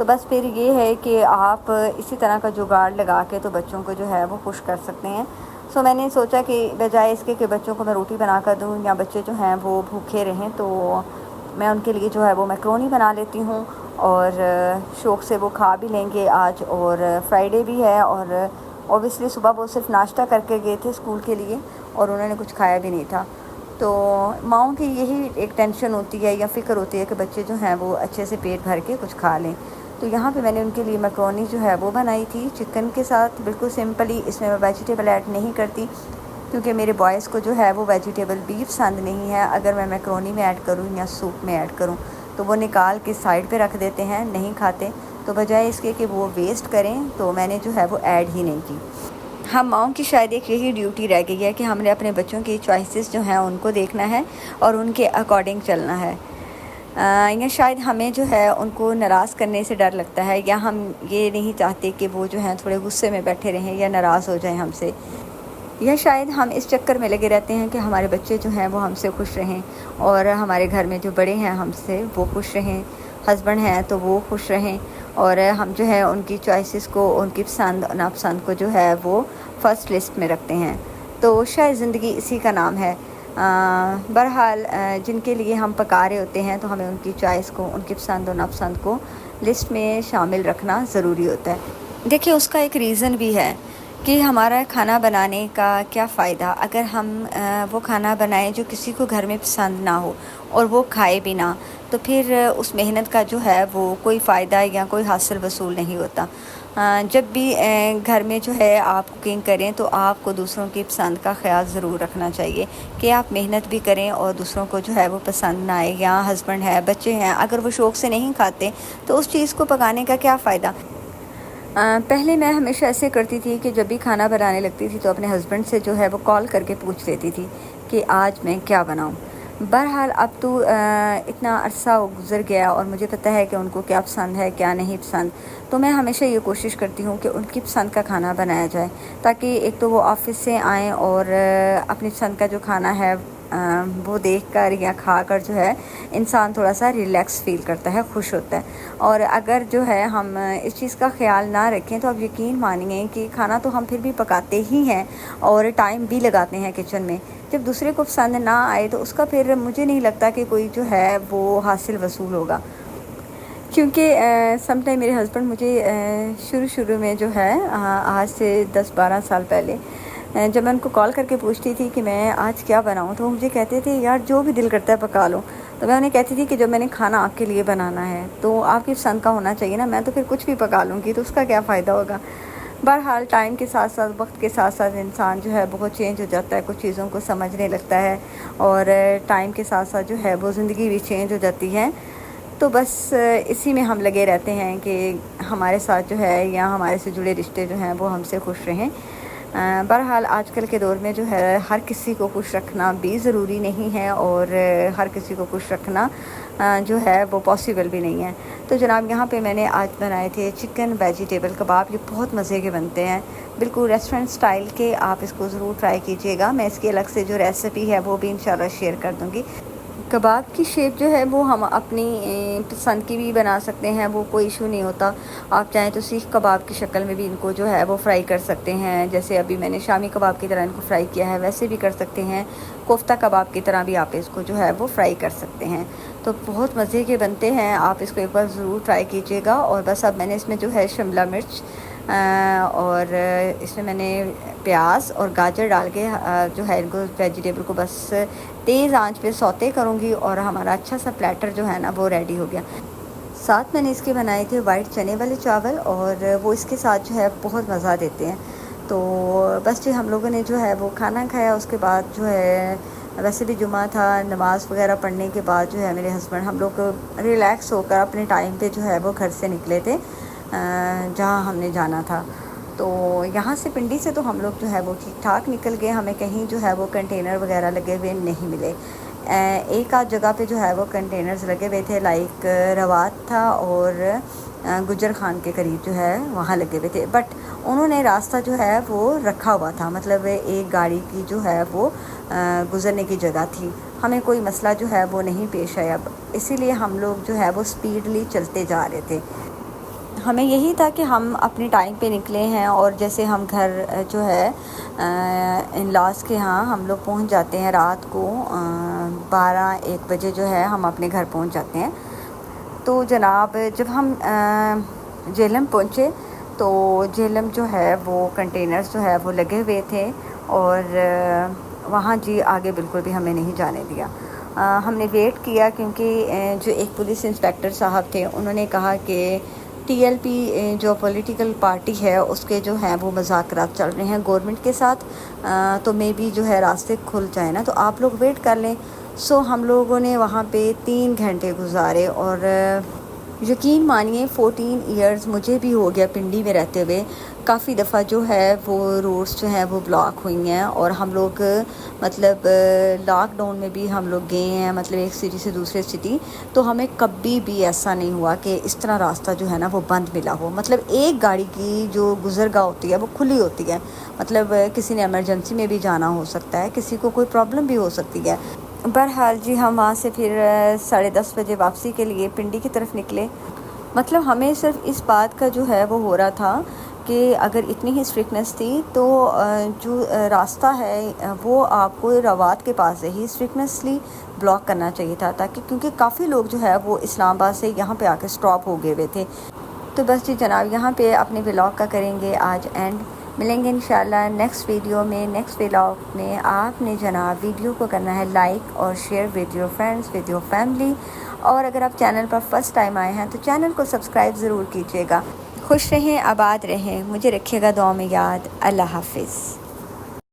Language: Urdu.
تو بس پھر یہ ہے کہ آپ اسی طرح کا جگاڑ لگا کے تو بچوں کو جو ہے وہ خوش کر سکتے ہیں۔ سو میں نے سوچا کہ بجائے اس کے کہ بچوں کو میں روٹی بنا کر دوں یا بچے جو ہیں وہ بھوکے رہیں، تو میں ان کے لیے جو ہے وہ میکرونی بنا لیتی ہوں، اور شوق سے وہ کھا بھی لیں گے آج، اور فرائیڈے بھی ہے، اور اوبیسلی صبح وہ صرف ناشتہ کر کے گئے تھے اسکول کے لیے اور انہوں نے کچھ کھایا بھی نہیں تھا۔ تو ماؤں کی یہی ایک ٹینشن ہوتی ہے یا فکر ہوتی ہے کہ بچے جو ہیں وہ اچھے سے پیٹ بھر کے کچھ کھا لیں۔ تو یہاں پہ میں نے ان کے لیے میکرونی جو ہے وہ بنائی تھی چکن کے ساتھ، بالکل سمپلی، اس میں ویجیٹیبل ایڈ نہیں کرتی کیونکہ میرے بوائز کو جو ہے وہ ویجیٹیبل بھی پسند نہیں ہے۔ اگر میں میکرونی میں ایڈ کروں یا سوپ میں ایڈ کروں تو وہ نکال کے سائڈ پہ رکھ دیتے ہیں، نہیں کھاتے، تو بجائے اس کے کہ وہ ویسٹ کریں تو میں نے جو ہے وہ ایڈ ہی نہیں کی۔ ہم ماؤں کی شاید ایک یہی ڈیوٹی رہ گئی ہے کہ ہم نے اپنے بچوں کی چوائسیز جو ہیں ان کو دیکھنا ہے اور ان کے اکارڈنگ چلنا ہے، یا شاید ہمیں جو ہے ان کو ناراض کرنے سے ڈر لگتا ہے، یا ہم یہ نہیں چاہتے کہ وہ جو ہیں تھوڑے غصے میں بیٹھے رہیں یا ناراض ہو جائیں ہم سے، یا شاید ہم اس چکر میں لگے رہتے ہیں کہ ہمارے بچے جو ہیں وہ ہم سے خوش رہیں اور ہمارے گھر میں جو بڑے ہیں ہم سے وہ خوش رہیں، ہسبینڈ ہیں تو وہ خوش رہیں، اور ہم جو ہے ان کی چوائسیز کو، ان کی پسند اور ناپسند کو جو ہے وہ فرسٹ لسٹ میں رکھتے ہیں۔ تو شاید زندگی اسی کا نام ہے۔ بہرحال جن کے لیے ہم پکا رہے ہوتے ہیں تو ہمیں ان کی چوائس کو، ان کی پسند اور ناپسند کو لسٹ میں شامل رکھنا ضروری ہوتا ہے۔ دیکھیں اس کا ایک ریزن بھی ہے کہ ہمارا کھانا بنانے کا کیا فائدہ اگر ہم وہ کھانا بنائیں جو کسی کو گھر میں پسند نہ ہو اور وہ کھائے بھی نہ، تو پھر اس محنت کا جو ہے وہ کوئی فائدہ یا کوئی حاصل وصول نہیں ہوتا۔ جب بھی گھر میں جو ہے آپ کوکنگ کریں تو آپ کو دوسروں کی پسند کا خیال ضرور رکھنا چاہیے کہ آپ محنت بھی کریں اور دوسروں کو جو ہے وہ پسند نہ آئے، یا ہسبینڈ ہے، بچے ہیں، اگر وہ شوق سے نہیں کھاتے تو اس چیز کو پکانے کا کیا فائدہ۔ پہلے میں ہمیشہ ایسے کرتی تھی کہ جب بھی کھانا بنانے لگتی تھی تو اپنے ہسبینڈ سے جو ہے وہ کال کر کے پوچھ لیتی تھی کہ آج میں کیا بناؤں۔ بہرحال اب تو اتنا عرصہ گزر گیا اور مجھے پتہ ہے کہ ان کو کیا پسند ہے کیا نہیں پسند، تو میں ہمیشہ یہ کوشش کرتی ہوں کہ ان کی پسند کا کھانا بنایا جائے، تاکہ ایک تو وہ آفس سے آئیں اور اپنی پسند کا جو کھانا ہے وہ دیکھ کر یا کھا کر جو ہے انسان تھوڑا سا ریلیکس فیل کرتا ہے، خوش ہوتا ہے۔ اور اگر جو ہے ہم اس چیز کا خیال نہ رکھیں تو آپ یقین مانیں کہ کھانا تو ہم پھر بھی پکاتے ہی ہیں اور ٹائم بھی لگاتے ہیں کچن میں، جب دوسرے کو پسند نہ آئے تو اس کا پھر مجھے نہیں لگتا کہ کوئی جو ہے وہ حاصل وصول ہوگا۔ کیونکہ سم ٹائم میرے ہسبینڈ مجھے شروع میں جو ہے آج سے 10-12 سال پہلے جب میں ان کو کال کر کے پوچھتی تھی کہ میں آج کیا بناؤں تو وہ مجھے کہتے تھے یار جو بھی دل کرتا ہے پکا لو، تو میں انہیں کہتی تھی کہ جب میں نے کھانا آپ کے لیے بنانا ہے تو آپ کی پسند کا ہونا چاہیے نا، میں تو پھر کچھ بھی پکا لوں گی تو اس کا کیا فائدہ ہوگا۔ بہرحال ٹائم کے ساتھ ساتھ، وقت کے ساتھ ساتھ انسان جو ہے بہت چینج ہو جاتا ہے، کچھ چیزوں کو سمجھنے لگتا ہے، اور ٹائم کے ساتھ ساتھ جو ہے وہ زندگی بھی چینج ہو جاتی ہے۔ تو بس اسی میں ہم لگے رہتے ہیں کہ ہمارے ساتھ جو ہے یا ہمارے سے جڑے رشتے جو ہیں وہ ہم سے خوش رہیں۔ بہرحال آج کل کے دور میں جو ہے ہر کسی کو خوش رکھنا بھی ضروری نہیں ہے، اور ہر کسی کو خوش رکھنا جو ہے وہ پاسیبل بھی نہیں ہے۔ تو جناب یہاں پہ میں نے آج بنائے تھے چکن ویجیٹیبل کباب، یہ بہت مزے کے بنتے ہیں، بالکل ریسٹورنٹ سٹائل کے، آپ اس کو ضرور ٹرائی کیجئے گا۔ میں اس کی الگ سے جو ریسیپی ہے وہ بھی انشاءاللہ شیئر کر دوں گی۔ کباب کی شیپ جو ہے وہ ہم اپنی پسند کی بھی بنا سکتے ہیں، وہ کوئی ایشو نہیں ہوتا۔ آپ چاہیں تو سیخ کباب کی شکل میں بھی ان کو جو ہے وہ فرائی کر سکتے ہیں، جیسے ابھی میں نے شامی کباب کی طرح ان کو فرائی کیا ہے ویسے بھی کر سکتے ہیں، کوفتہ کباب کی طرح بھی آپ اس کو جو ہے وہ فرائی کر سکتے ہیں۔ تو بہت مزے کے بنتے ہیں، آپ اس کو ایک بار ضرور ٹرائی کیجیے گا۔ اور بس اب میں نے اس میں جو ہے شملہ مرچ اور اس میں نے پیاز اور گاجر ڈال کے جو ہے ان کو ویجیٹیبل کو بس تیز آنچ پہ سوتے کروں گی، اور ہمارا اچھا سا پلیٹر جو ہے نا وہ ریڈی ہو گیا۔ ساتھ میں نے اس کے بنائے تھے وائٹ چنے والے چاول، اور وہ اس کے ساتھ جو ہے بہت مزہ دیتے ہیں۔ تو بس جو ہم لوگوں نے جو ہے وہ کھانا کھایا، اس کے بعد جو ہے ویسے بھی جمعہ تھا، نماز وغیرہ پڑھنے کے بعد جو ہے میرے ہسبینڈ ہم لوگ ریلیکس ہو کر اپنے ٹائم پہ جو ہے وہ گھر سے نکلے تھے جہاں ہم نے جانا تھا۔ تو یہاں سے پنڈی سے تو ہم لوگ جو ہے وہ ٹھیک ٹھاک نکل گئے، ہمیں کہیں جو ہے وہ کنٹینر وغیرہ لگے ہوئے نہیں ملے۔ ایک آدھ جگہ پہ جو ہے وہ کنٹینرز لگے ہوئے تھے، لائک روات تھا اور گجر خان کے قریب جو ہے وہاں لگے ہوئے تھے، بٹ انہوں نے راستہ جو ہے وہ رکھا ہوا تھا، مطلب ایک گاڑی کی جو ہے وہ گزرنے کی جگہ تھی، ہمیں کوئی مسئلہ جو ہے وہ نہیں پیش آیا، اسی لیے ہم لوگ جو ہے وہ سپیڈلی چلتے جا رہے تھے۔ ہمیں یہی تھا کہ ہم اپنے ٹائم پہ نکلے ہیں، اور جیسے ہم گھر جو ہے ان لاس کے ہاں ہم لوگ پہنچ جاتے ہیں رات کو 12-1 بجے جو ہے ہم اپنے گھر پہنچ جاتے ہیں۔ تو جناب جب ہم جہلم پہنچے تو جہلم جو ہے وہ کنٹینرز جو ہے وہ لگے ہوئے تھے، اور وہاں جی آگے بالکل بھی ہمیں نہیں جانے دیا۔ ہم نے ویٹ کیا، کیونکہ جو ایک پولیس انسپیکٹر صاحب تھے انہوں نے کہا کہ TLP جو پولیٹیکل پارٹی ہے اس کے جو ہیں وہ مذاکرات چل رہے ہیں گورنمنٹ کے ساتھ، تو مے بی جو ہے راستے کھل جائیں نا، تو آپ لوگ ویٹ کر لیں۔ سو ہم لوگوں نے وہاں پہ 3 گھنٹے گزارے، اور یقین مانیے 14 ایئرز مجھے بھی ہو گیا پنڈی میں رہتے ہوئے، کافی دفعہ جو ہے وہ روڈس جو ہیں وہ بلاک ہوئی ہیں، اور ہم لوگ مطلب لاک ڈاؤن میں بھی ہم لوگ گئے ہیں، مطلب ایک سٹی سے دوسرے سٹی، تو ہمیں کبھی بھی ایسا نہیں ہوا کہ اس طرح راستہ جو ہے نا وہ بند ملا ہو۔ مطلب ایک گاڑی کی جو گزرگاہ ہوتی ہے وہ کھلی ہوتی ہے، مطلب کسی نے ایمرجنسی میں بھی جانا ہو سکتا ہے، کسی کو کوئی پرابلم بھی ہو سکتی ہے۔ بہرحال جی ہم وہاں سے پھر 10:30 بجے واپسی کے لیے پنڈی کی طرف نکلے۔ مطلب ہمیں صرف اس بات کا جو ہے وہ ہو رہا تھا کہ اگر اتنی ہی اسٹرکٹنس تھی تو جو راستہ ہے وہ آپ کو روات کے پاس سے ہی اسٹرکٹنسلی بلاک کرنا چاہیے تھا، تاکہ کیونکہ کافی لوگ جو ہے وہ اسلام آباد سے یہاں پہ آ کے اسٹاپ ہو گئے ہوئے تھے۔ تو بس جی جناب یہاں پہ اپنے ولاگ کا کریں گے آج اینڈ، ملیں گے انشاءاللہ نیکسٹ ویڈیو میں، نیکسٹ ولاگ میں۔ آپ نے جناب ویڈیو کو کرنا ہے لائک اور share with your friends, with your family, اور اگر آپ چینل پر فرسٹ ٹائم آئے ہیں تو چینل کو سبسکرائب ضرور کیجیے گا۔ خوش رہیں، آباد رہیں، مجھے رکھیے گا دعاؤں میں یاد۔ اللہ حافظ۔